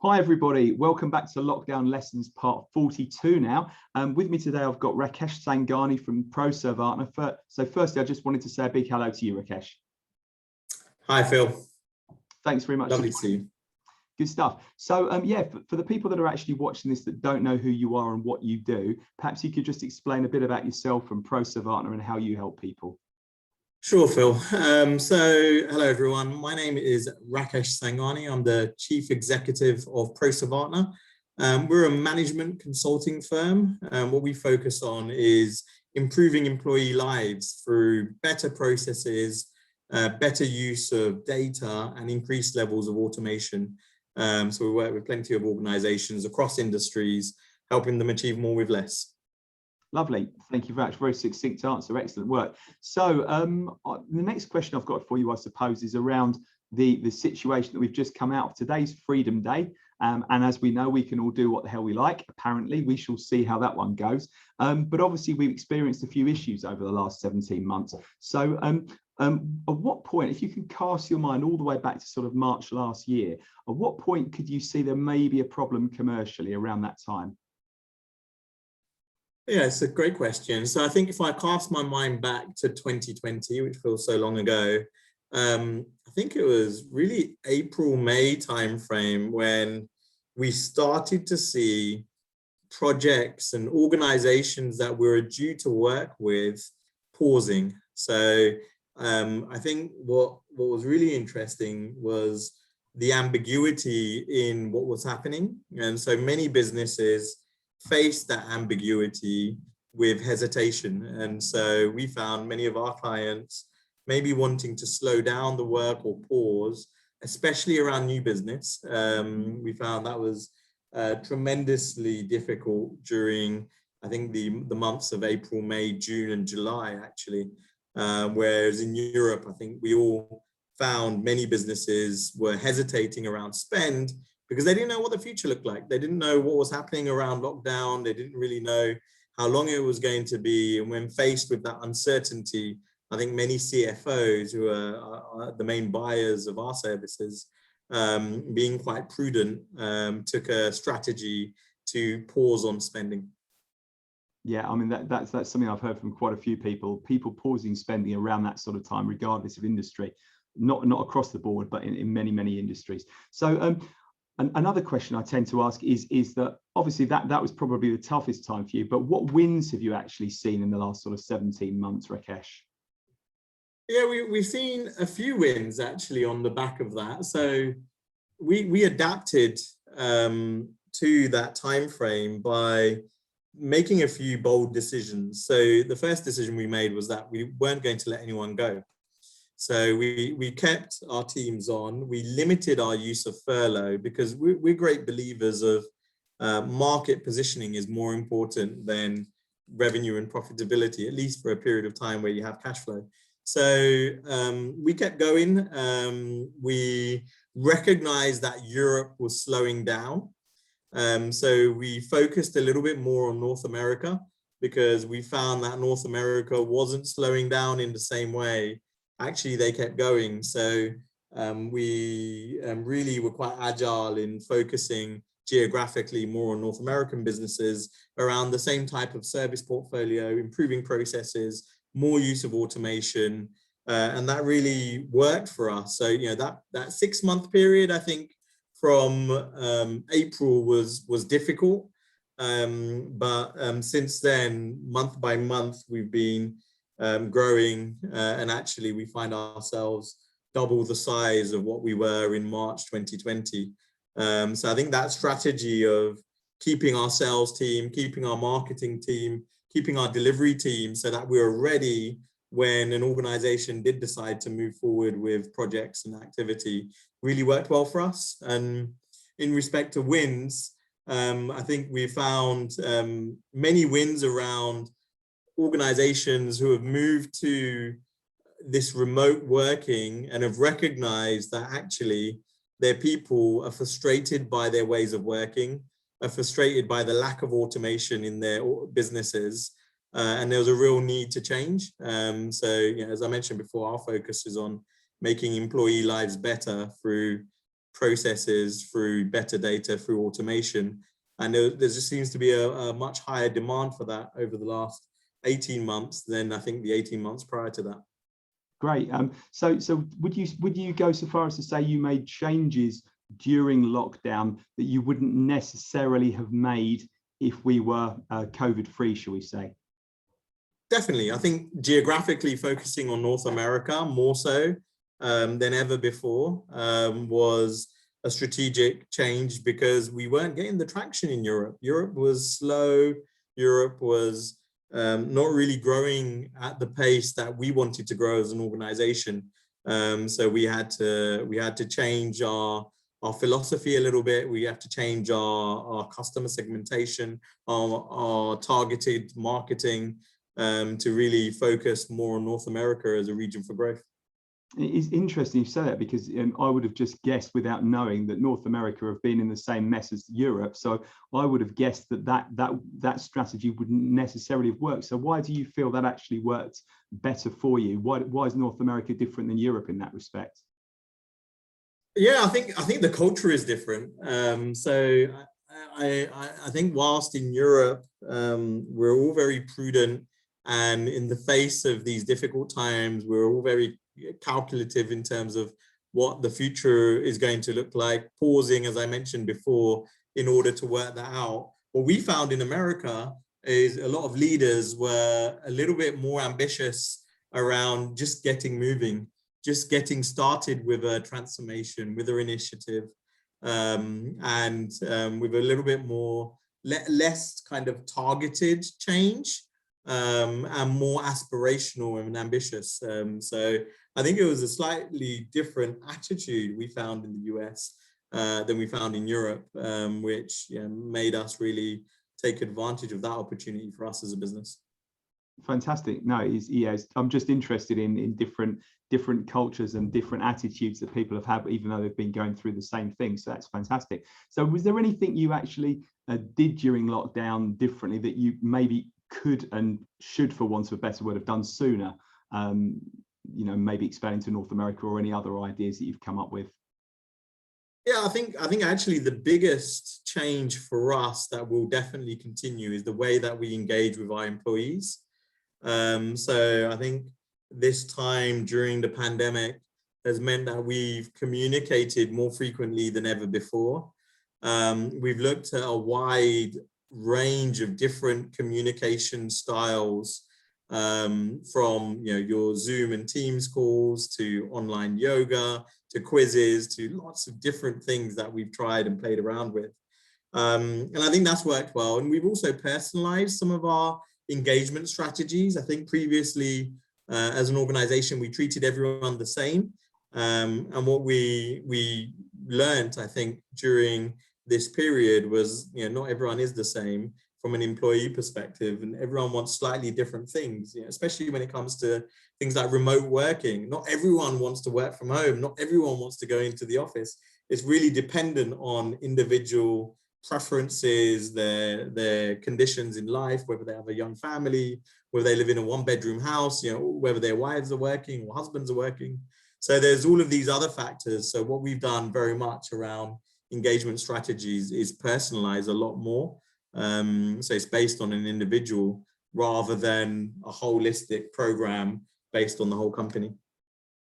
Hi everybody, welcome back to Lockdown Lessons part 42 now. With me today I've got Rakesh Sangani from Proservartner. So firstly, I just wanted to say a big hello to you, Rakesh. Hi Phil. Thanks very much. Lovely to see you. Good stuff. So yeah, for the people that are actually watching this that don't know who you are and what you do, perhaps you could just explain a bit about yourself and Proservartner and how you help people. Sure, Phil. So hello everyone. My name is Rakesh Sangani. I'm the Chief Executive of Proservartner. We're a management consulting firm. What we focus on is improving employee lives through better processes, better use of data, and increased levels of automation. So we work with plenty of organizations across industries, helping them achieve more with less. Lovely. Thank you very much. Very succinct answer. Excellent work. So the next question I've got for you, I suppose, is around the situation that we've just come out of. Today's Freedom Day. And as we know, we can all do what the hell we like. Apparently, we shall see how that one goes. But obviously, we've experienced a few issues over the last 17 months. So at what point, if you can cast your mind all the way back to sort of March last year, at what point could you see there may be a problem commercially around that time? Yeah, it's a great question. So I think if I cast my mind back to 2020, which feels so long ago, I think it was really April, May timeframe when we started to see projects and organizations that we were due to work with pausing. So I think what was really interesting was the ambiguity in what was happening. And so many businesses faced that ambiguity with hesitation. And so we found many of our clients maybe wanting to slow down the work or pause, especially around new business. We found that was tremendously difficult during, I think, the months of April, May, June, and July, actually. Whereas in Europe, I think we all found many businesses were hesitating around spend because they didn't know what the future looked like. They didn't know what was happening around lockdown. They didn't really know how long it was going to be. And when faced with that uncertainty, I think many CFOs, who are the main buyers of our services, being quite prudent, took a strategy to pause on spending. Yeah, I mean, that's something I've heard from quite a few people pausing spending around that sort of time, regardless of industry, not across the board, but in many industries. So another question I tend to ask is that obviously that was probably the toughest time for you, but what wins have you actually seen in the last sort of 17 months, Rakesh? Yeah, we've seen a few wins actually on the back of that. So we adapted to that time frame by making a few bold decisions. So the first decision we made was that we weren't going to let anyone go. So we kept our teams on. We limited our use of furlough because we're great believers of market positioning is more important than revenue and profitability, at least for a period of time where you have cash flow. So we kept going. We recognized that Europe was slowing down. So we focused a little bit more on North America because we found that North America wasn't slowing down in the same way. Actually, they kept going. So we really were quite agile in focusing geographically more on North American businesses around the same type of service portfolio, improving processes, more use of automation. And that really worked for us. So, you know, that 6 month period, I think from April was difficult. But since then, month by month, we've been growing, and actually we find ourselves double the size of what we were in March 2020. So I think that strategy of keeping our sales team, keeping our marketing team, keeping our delivery team so that we were ready when an organization did decide to move forward with projects and activity really worked well for us. And in respect to wins, I think we found many wins around organizations who have moved to this remote working and have recognized that actually their people are frustrated by their ways of working, are frustrated by the lack of automation in their businesses, and there was a real need to change. So, you know, as I mentioned before, our focus is on making employee lives better through processes, through better data, through automation. And there just seems to be a much higher demand for that over the last 18 months than I think the 18 months prior to that. Great. So would you go so far as to say you made changes during lockdown that you wouldn't necessarily have made if we were COVID free, shall we say? Definitely. I think geographically focusing on North America more so than ever before was a strategic change, because we weren't getting the traction in Europe. Europe was slow. Europe was not really growing at the pace that we wanted to grow as an organization. So we had to change our philosophy a little bit. We have to change our customer segmentation, our targeted marketing, to really focus more on North America as a region for growth. It is interesting you say that, because I would have just guessed, without knowing, that North America have been in the same mess as Europe. So I would have guessed that strategy wouldn't necessarily have worked. So why do you feel that actually worked better for you? Why is North America different than Europe in that respect? Yeah, I think the culture is different. So I think whilst in Europe we're all very prudent, and in the face of these difficult times, we're all very calculative in terms of what the future is going to look like, pausing, as I mentioned before, in order to work that out. What we found in America is a lot of leaders were a little bit more ambitious around just getting moving, just getting started with a transformation, with an initiative, and with a little bit more, less kind of targeted change, and more aspirational and ambitious. So I think it was a slightly different attitude we found in the US than we found in Europe, which made us really take advantage of that opportunity for us as a business. Fantastic. No, I'm just interested in different cultures and different attitudes that people have had, even though they've been going through the same thing. So that's fantastic. So was there anything you actually did during lockdown differently that you maybe could and should, for want of a better word, have done sooner? Maybe expanding to North America, or any other ideas that you've come up with? Yeah, I think actually the biggest change for us that will definitely continue is the way that we engage with our employees. So I think this time during the pandemic has meant that we've communicated more frequently than ever before. We've looked at a wide range of different communication styles, from your Zoom and Teams calls, to online yoga, to quizzes, to lots of different things that we've tried and played around with. And I think that's worked well. And we've also personalized some of our engagement strategies. I think previously, as an organization, we treated everyone the same. And what we learned, I think, during this period was, not everyone is the same from an employee perspective, and everyone wants slightly different things, especially when it comes to things like remote working. Not everyone wants to work from home. Not everyone wants to go into the office. It's really dependent on individual preferences, their conditions in life, whether they have a young family, whether they live in a one-bedroom house, whether their wives are working or husbands are working. So there's all of these other factors. So what we've done very much around engagement strategies is personalize a lot more. So it's based on an individual rather than a holistic program based on the whole company.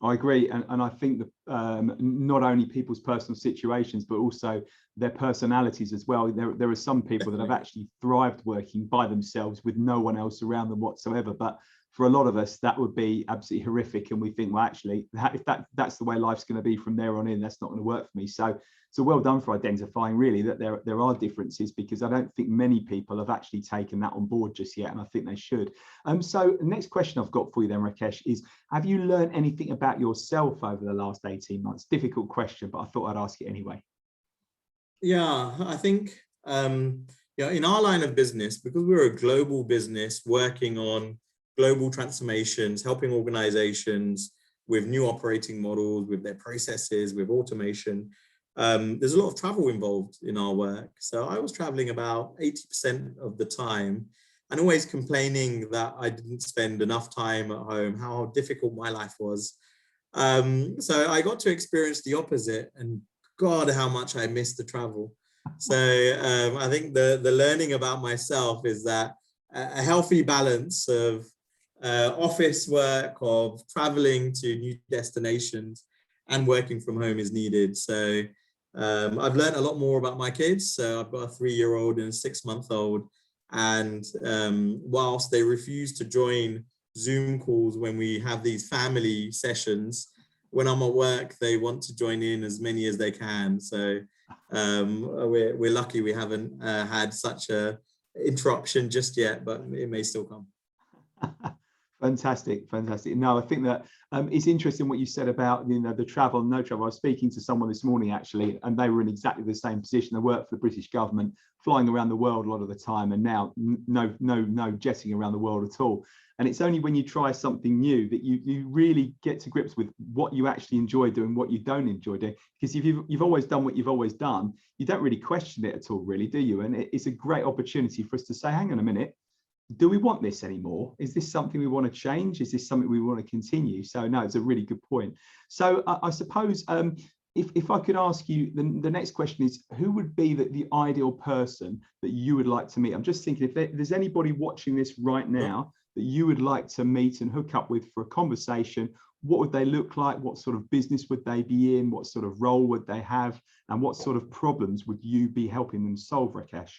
I agree, and I think that not only people's personal situations, but also their personalities as well. There are some people that have actually thrived working by themselves with no one else around them whatsoever. But for a lot of us, that would be absolutely horrific, and we think, well, actually, if that's the way life's going to be from there on in, that's not going to work for me. So well done for identifying really that there are differences, because I don't think many people have actually taken that on board just yet, and I think they should. So the next question I've got for you then, Rakesh, is have you learned anything about yourself over the last 18 months? Difficult question, but I thought I'd ask it anyway. Yeah, I think in our line of business, because we're a global business working on global transformations, helping organizations with new operating models, with their processes, with automation, there's a lot of travel involved in our work. So I was traveling about 80% of the time, and always complaining that I didn't spend enough time at home, how difficult my life was. So I got to experience the opposite and God, how much I miss the travel. So I think the learning about myself is that a healthy balance of office work, of traveling to new destinations, and working from home is needed. So I've learned a lot more about my kids. So I've got a 3-year-old and a 6-month-old. And whilst they refuse to join Zoom calls when we have these family sessions, when I'm at work, they want to join in as many as they can. So we're lucky we haven't had such a interruption just yet, but it may still come. Fantastic. No, I think that it's interesting what you said about the travel and no travel. I was speaking to someone this morning actually, and they were in exactly the same position. They work for the British government, flying around the world a lot of the time, and now no jetting around the world at all. And it's only when you try something new that you really get to grips with what you actually enjoy doing, what you don't enjoy doing. Because if you've always done what you've always done, you don't really question it at all, really, do you? And it's a great opportunity for us to say, hang on a minute, do we want this anymore? Is this something we want to change? Is this something we want to continue? So no, it's a really good point. So I suppose if I could ask you, the next question is, who would be the ideal person that you would like to meet? I'm just thinking if there's anybody watching this right now that you would like to meet and hook up with for a conversation, what would they look like? What sort of business would they be in? What sort of role would they have? And what sort of problems would you be helping them solve, Rakesh?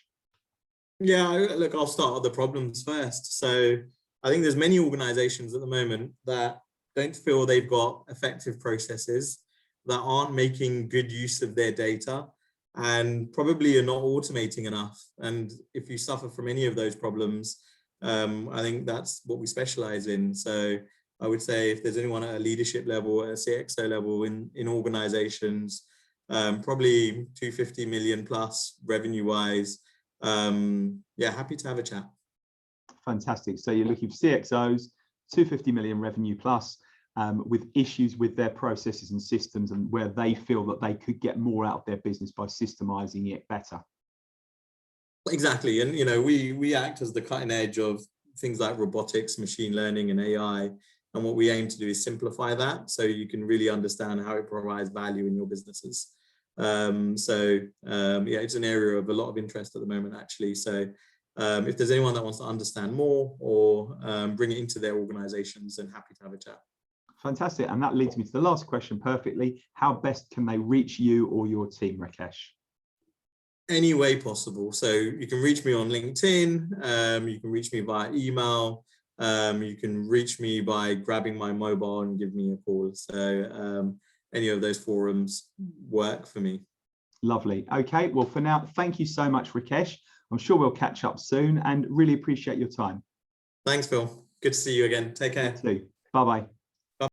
Yeah, look, I'll start with the problems first. So I think there's many organizations at the moment that don't feel they've got effective processes, that aren't making good use of their data, and probably are not automating enough. And if you suffer from any of those problems, I think that's what we specialize in. So I would say if there's anyone at a leadership level, at a CXO level in organizations, probably 250 million plus revenue wise, yeah, happy to have a chat. Fantastic. So you're looking for CXOs, 250 million revenue plus, with issues with their processes and systems, and where they feel that they could get more out of their business by systemizing it better. Exactly. And, we act as the cutting edge of things like robotics, machine learning, and AI. And what we aim to do is simplify that so you can really understand how it provides value in your businesses. Yeah, it's an area of a lot of interest at the moment, actually. So if there's anyone that wants to understand more or bring it into their organizations, then happy to have a chat. Fantastic. And that leads me to the last question perfectly. How best can they reach you or your team, Rakesh? Any way possible. So you can reach me on LinkedIn, you can reach me via email, you can reach me by grabbing my mobile and give me a call. So any of those forums work for me. Lovely. Okay, well, for now, thank you so much, Rakesh. I'm sure we'll catch up soon and really appreciate your time. Thanks, Phil. Good to see you again. Take care. You too. Bye-bye.